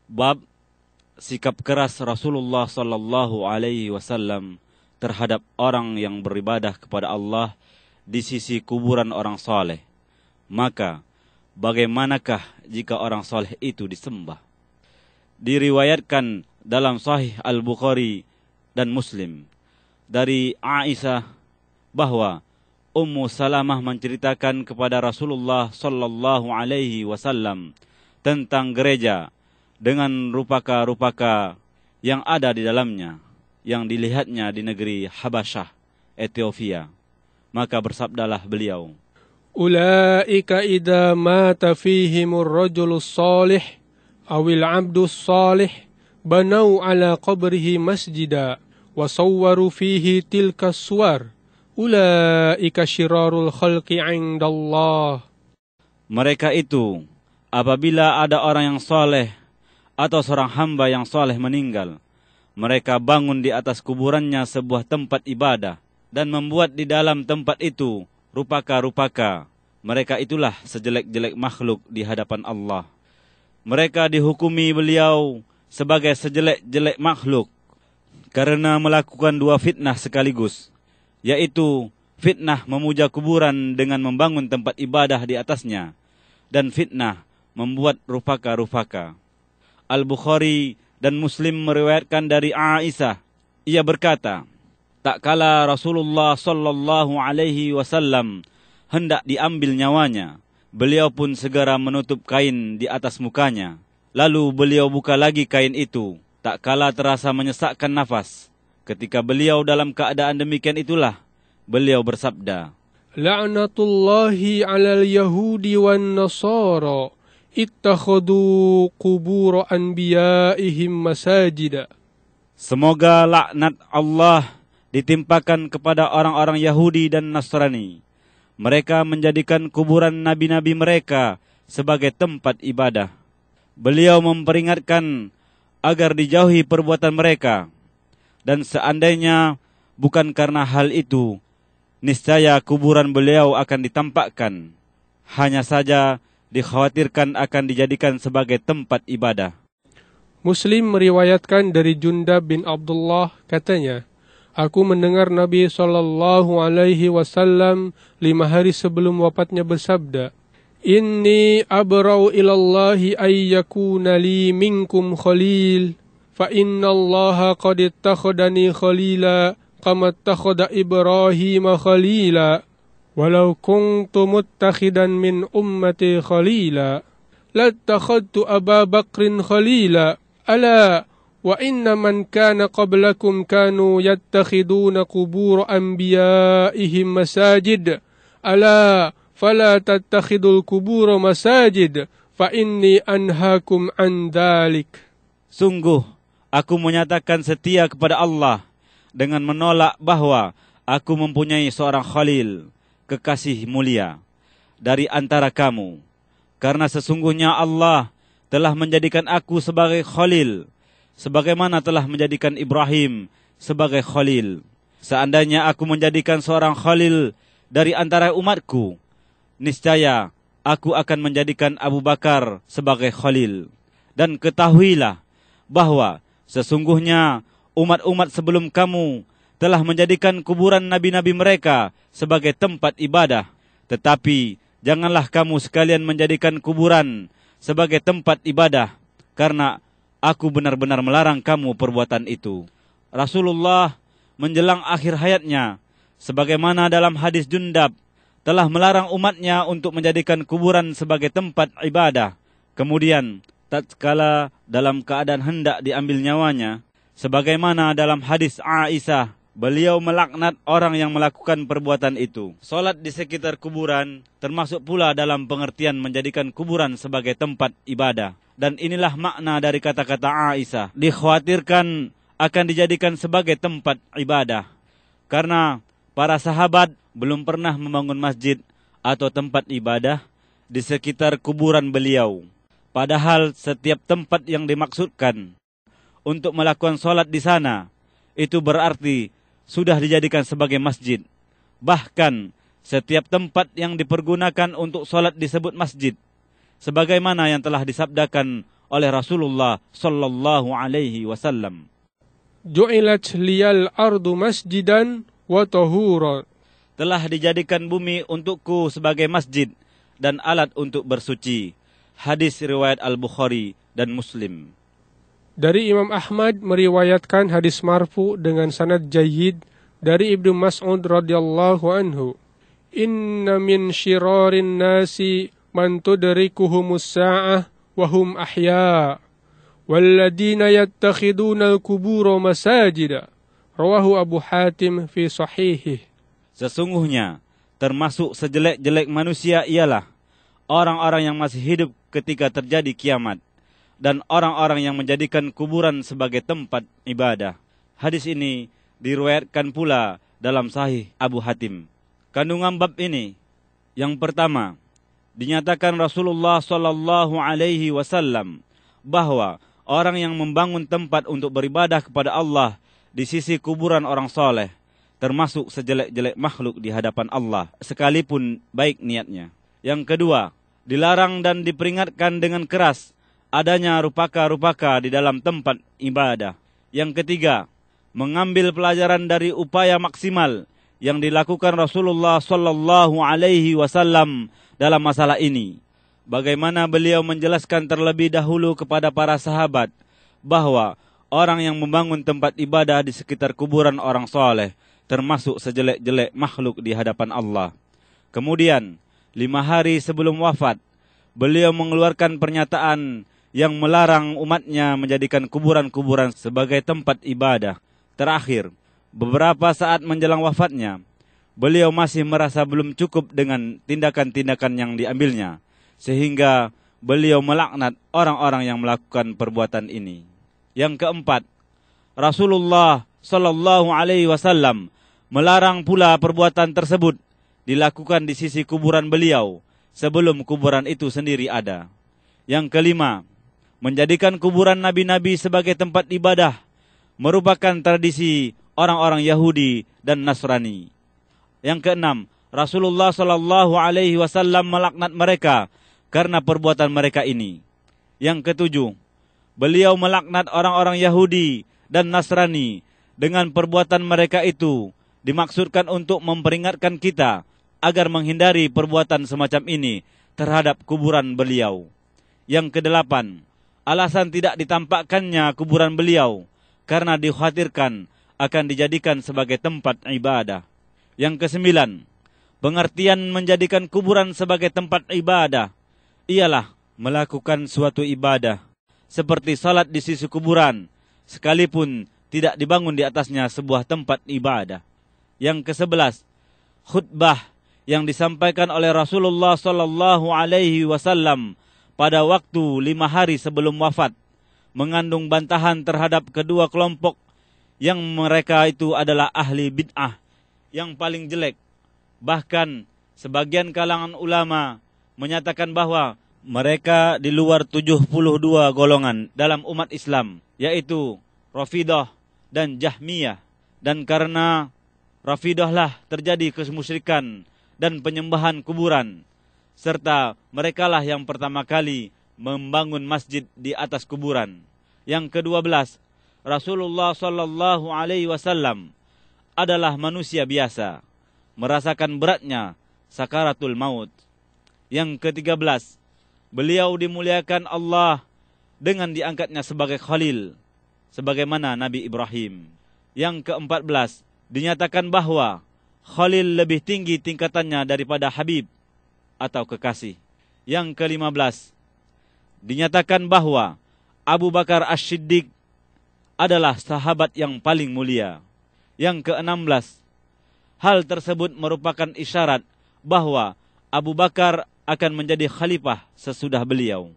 Bab sikap keras Rasulullah sallallahu alaihi wasallam terhadap orang yang beribadah kepada Allah di sisi kuburan orang saleh. Maka bagaimanakah jika orang saleh itu disembah? Diriwayatkan dalam Sahih Al-Bukhari dan Muslim dari Aisyah bahwa Ummu Salamah menceritakan kepada Rasulullah sallallahu alaihi wasallam tentang gereja dengan rupaka-rupaka yang ada di dalamnya yang dilihatnya di negeri Habasyah, Ethiopia. Maka bersabdalah beliau, Ulaika idza mata fihimur rajulus salih awil abdus salih banau ala qabrihi masjida wa sawwaru fihi tilka suwar. Ulaika syirarul khalqi 'indallah. mereka itu apabila ada orang yang saleh atau seorang hamba yang saleh meninggal, mereka bangun di atas kuburannya sebuah tempat ibadah dan membuat di dalam tempat itu rupaka-rupaka. Mereka itulah sejelek-jelek makhluk di hadapan Allah. Mereka dihukumi beliau sebagai sejelek-jelek makhluk karena melakukan dua fitnah sekaligus, yaitu fitnah memuja kuburan dengan membangun tempat ibadah di atasnya, dan fitnah membuat rupaka-rupaka. Al-Bukhari dan Muslim meriwayatkan dari Aisyah, ia berkata, tak kala Rasulullah sallallahu alaihi wasallam hendak diambil nyawanya, beliau pun segera menutup kain di atas mukanya. Lalu beliau buka lagi kain itu, tak kala terasa menyesakkan nafas. Ketika beliau dalam keadaan demikian itulah, beliau bersabda, La'natullahi 'alal yahudi wan nasara ittakhadhu qubur anbiya'ihim masajida. semoga laknat Allah ditimpakan kepada orang-orang Yahudi dan Nasrani. Mereka menjadikan kuburan nabi-nabi mereka sebagai tempat ibadah. Beliau memperingatkan agar dijauhi perbuatan mereka. Dan seandainya bukan karena hal itu, niscaya kuburan beliau akan ditampakkan. Hanya saja dikhawatirkan akan dijadikan sebagai tempat ibadah. Muslim meriwayatkan dari Jundab bin Abdullah, katanya, aku mendengar Nabi sallallahu alaihi wasallam 5 hari sebelum wafatnya bersabda, Inni abra'u ilallahi ayyakuna li minkum khalil, fa inna allaha qad ittakhadani khalila, kama ittakhada Ibrahim khalila, walau kuntu muttakhidan min ummati khalila, lattakhadtu Aba Bakrin khalila, ala wa inna man kana qablakum kanu yattakhiduna qubur anbiya'ihim masajid, ala fala tattakhidul qubur masajid, fa inni anhaakum an dhalik. Sungguh, aku menyatakan setia kepada Allah dengan menolak bahwa aku mempunyai seorang khalil, kekasih mulia, dari antara kamu. Karena sesungguhnya Allah telah menjadikan aku sebagai khalil, sebagaimana telah menjadikan Ibrahim sebagai khalil. Seandainya aku menjadikan seorang khalil dari antara umatku, niscaya aku akan menjadikan Abu Bakar sebagai khalil. Dan ketahuilah bahwa sesungguhnya umat-umat sebelum kamu telah menjadikan kuburan nabi-nabi mereka sebagai tempat ibadah. Tetapi janganlah kamu sekalian menjadikan kuburan sebagai tempat ibadah, karena aku benar-benar melarang kamu perbuatan itu. Rasulullah menjelang akhir hayatnya, sebagaimana dalam hadis Jundab, telah melarang umatnya untuk menjadikan kuburan sebagai tempat ibadah. Kemudian, tatkala dalam keadaan hendak diambil nyawanya, sebagaimana dalam hadis Aisyah, beliau melaknat orang yang melakukan perbuatan itu. Salat di sekitar kuburan termasuk pula dalam pengertian menjadikan kuburan sebagai tempat ibadah. Dan inilah makna dari kata-kata Aisyah, dikhawatirkan akan dijadikan sebagai tempat ibadah. Karena para sahabat belum pernah membangun masjid atau tempat ibadah di sekitar kuburan beliau. Padahal setiap tempat yang dimaksudkan untuk melakukan salat di sana, itu berarti sudah dijadikan sebagai masjid. Bahkan setiap tempat yang dipergunakan untuk salat disebut masjid, sebagaimana yang telah disabdakan oleh Rasulullah sallallahu alaihi wasallam. Ju'ilat liyal ardu masjidan wa tahura. Telah dijadikan bumi untukku sebagai masjid dan alat untuk bersuci. Hadis riwayat Al-Bukhari dan Muslim. Dari Imam Ahmad meriwayatkan hadis marfu dengan sanad jayyid dari Ibnu Mas'ud radhiyallahu anhu. Inna min syirarin nasi man tudrikuhumus sa'ah wa hum ahya. Walladina yattakhiduna al-kubura masajida. Rawahu Abu Hatim fi sahihih. Sesungguhnya termasuk sejelek-jelek manusia ialah orang-orang yang masih hidup ketika terjadi kiamat dan orang-orang yang menjadikan kuburan sebagai tempat ibadah. Hadis ini diriwayatkan pula dalam Sahih Abu Hatim. Kandungan bab ini, yang pertama, dinyatakan Rasulullah sallallahu alaihi wasallam bahwa orang yang membangun tempat untuk beribadah kepada Allah di sisi kuburan orang soleh termasuk sejelek-jelek makhluk di hadapan Allah, sekalipun baik niatnya. Yang kedua, dilarang dan diperingatkan dengan keras adanya rupaka-rupaka di dalam tempat ibadah. Yang ketiga, mengambil pelajaran dari upaya maksimal yang dilakukan Rasulullah sallallahu alaihi wasallam dalam masalah ini. Bagaimana beliau menjelaskan terlebih dahulu kepada para sahabat bahwa orang yang membangun tempat ibadah di sekitar kuburan orang soleh termasuk sejelek-jelek makhluk di hadapan Allah. Kemudian, 5 hari sebelum wafat, beliau mengeluarkan pernyataan yang melarang umatnya menjadikan kuburan-kuburan sebagai tempat ibadah. Terakhir, beberapa saat menjelang wafatnya, beliau masih merasa belum cukup dengan tindakan-tindakan yang diambilnya, sehingga beliau melaknat orang-orang yang melakukan perbuatan ini. Yang keempat, Rasulullah sallallahu alaihi wasallam melarang pula perbuatan tersebut dilakukan di sisi kuburan beliau sebelum kuburan itu sendiri ada. Yang kelima, menjadikan kuburan nabi-nabi sebagai tempat ibadah merupakan tradisi orang-orang Yahudi dan Nasrani. Yang keenam, Rasulullah sallallahu alaihi wasallam melaknat mereka karena perbuatan mereka ini. Yang ketujuh, beliau melaknat orang-orang Yahudi dan Nasrani dengan perbuatan mereka itu dimaksudkan untuk memperingatkan kita agar menghindari perbuatan semacam ini terhadap kuburan beliau. Yang kedelapan, alasan tidak ditampakkannya kuburan beliau karena dikhawatirkan akan dijadikan sebagai tempat ibadah. Yang kesembilan, pengertian menjadikan kuburan sebagai tempat ibadah ialah melakukan suatu ibadah seperti salat di sisi kuburan sekalipun tidak dibangun di atasnya sebuah tempat ibadah. Yang ke-11, khutbah yang disampaikan oleh Rasulullah sallallahu alaihi wasallam pada waktu 5 hari sebelum wafat mengandung bantahan terhadap kedua kelompok yang mereka itu adalah ahli bid'ah yang paling jelek. Bahkan sebagian kalangan ulama menyatakan bahwa mereka di luar 72 golongan dalam umat Islam, yaitu Rafidah dan Jahmiyah. Dan karena Rafidah lah terjadi kemusyrikan dan penyembahan kuburan, serta merekalah yang pertama kali membangun masjid di atas kuburan. Yang ke-12, Rasulullah sallallahu alaihi wasallam adalah manusia biasa, merasakan beratnya sakaratul maut. Yang ke-13, beliau dimuliakan Allah dengan diangkatnya sebagai Khalil, sebagaimana Nabi Ibrahim. Yang ke-14, dinyatakan bahwa Khalil lebih tinggi tingkatannya daripada Habib atau kekasih. Yang ke-15, dinyatakan bahwa Abu Bakar As-Siddiq adalah sahabat yang paling mulia. Yang ke-16, hal tersebut merupakan isyarat bahwa Abu Bakar akan menjadi khalifah sesudah beliau.